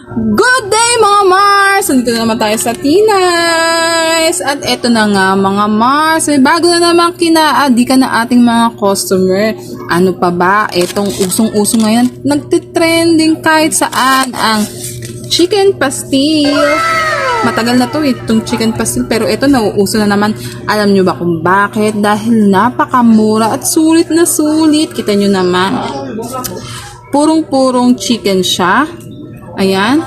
Good day mga Mars! Nandito na naman tayo sa Tinays. At eto na nga mga Mars, may bago na naman kinaadikan na ating mga customer. Ano pa ba? Etong usong-uso ngayon, nagtitrending kahit saan ang chicken pastil. Matagal na to itong chicken pastil, pero eto nauuso na naman. Alam nyo ba kung bakit? Dahil napakamura at sulit na sulit. Kita nyo naman. Purong-purong chicken siya. Ayan,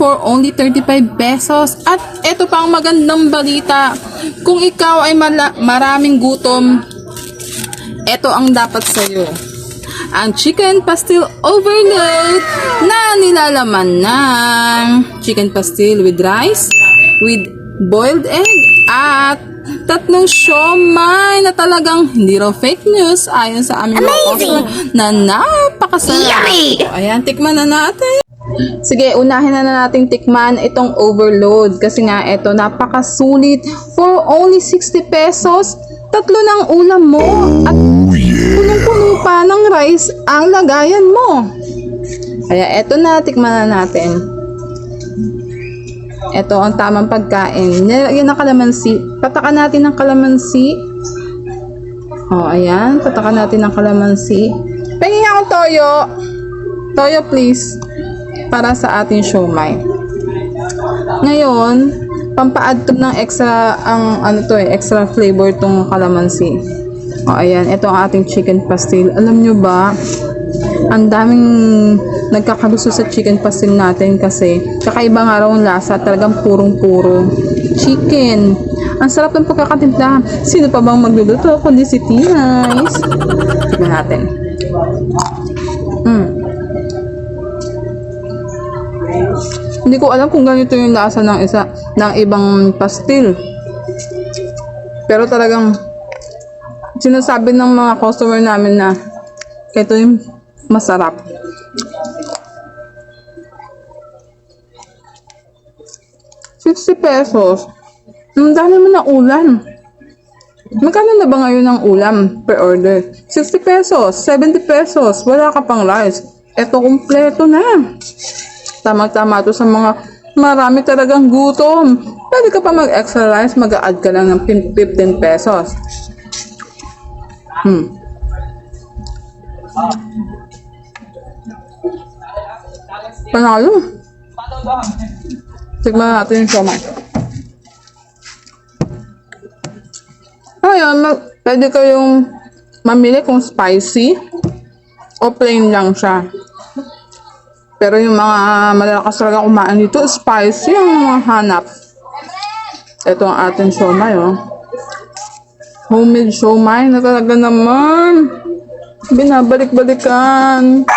for only 35 pesos. At ito pa ang magandang balita. Kung ikaw ay maraming gutom, ito ang dapat sa'yo. Ang chicken pastil overload na nilalaman ng chicken pastil with rice, with boiled egg, at tatlong siomay na talagang hindi raw fake news ayon sa aming mga customer na napakasarap. Ayan, tikman na natin. Sige, unahin na nating tikman itong overload kasi nga ito napakasulit. For only 60 pesos, tatlo ng ulam mo at punong-puno pa ng rice ang lagayan mo. Kaya eto na, tikman na natin. Ito ang tamang pagkain. Yan ang kalamansi. Patakan natin ng kalamansi. Oh, ayan. Patakan natin ng kalamansi. Pengin akong toyo. Toyo, please. Para sa ating siomay. Ngayon, pampa-add to ng extra extra flavor tong kalamansi. O ayan, ito ang ating chicken pastil. Alam nyo ba, ang daming nagkakagusto sa chicken pastil natin kasi kakaiba nga raw ang lasa, talagang purong-puro chicken. Ang sarap ng pagkakatimpla. Sino pa bang magluluto kundi si Tinays? Tignan natin. Hindi ko alam kung ganito yung lasa ng ibang pastil. Pero talagang sinasabi ng mga customer namin na ito yung masarap. ₱60. Ang dami mo na ulam. Magkano na ba ngayon ang ulam per order? ₱60, ₱70. Wala ka pang rice. Ito kumpleto na. Tama-tama to sa mga marami talagang gutom. Pwede ka pa mag-extra rice, mag-a-add ka lang ng 15 pesos. Panalo. Tignan natin yung siomay. Ayun, pwede kayong mamili kung spicy o plain lang siya. Pero yung mga malalakas talaga kumain dito, spicy ang hanap. Ito ang ating siomay, oh. Homemade siomay na talaga naman. Binabalik-balikan.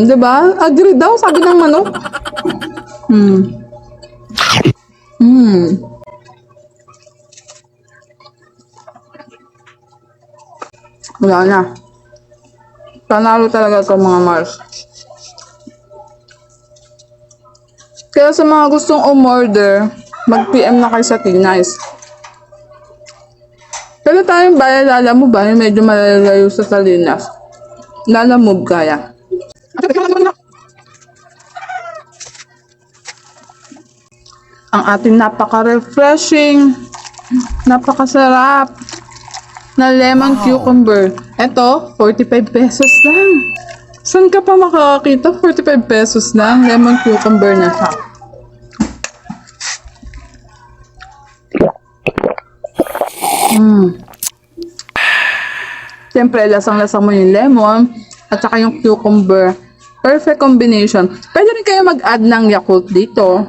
Diba? Agree daw, sabi ng manok. Wala na. Panalo talaga ito mga Mars. Kaya sa mga gustong umorder, mag-PM na kayo sa Tinays. Pero tayong bayan, Lalamove ba? Yung medyo malalayo sa Salinas. Lalamove kaya. Ang ating napaka-refreshing, napakasarap na lemon cucumber. Ito, 45 pesos lang. Saan ka pa makakakita? 45 pesos lang. Lemon cucumber na siya. Siyempre, lasang-lasang mo yung lemon at saka yung cucumber. Perfect combination. Pwede rin kayo mag-add ng Yakult dito.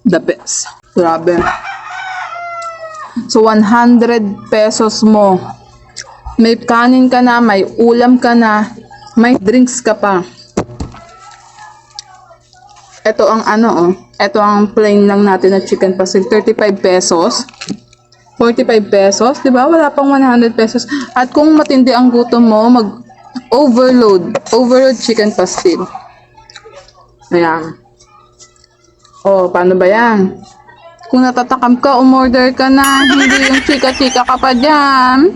The best. Grabe. So, 100 pesos mo. May kanin ka na, may ulam ka na, may drinks ka pa. Ito ang ito ang plain lang natin na chicken pastil, 35 pesos. 45 pesos, di ba? Wala pang 100 pesos. At kung matindi ang gutom mo, overload chicken pastil. Ayan. Oh, paano ba yan? Kung natatakam ka, umorder ka na. Hindi yung chika-chika ka pa dyan.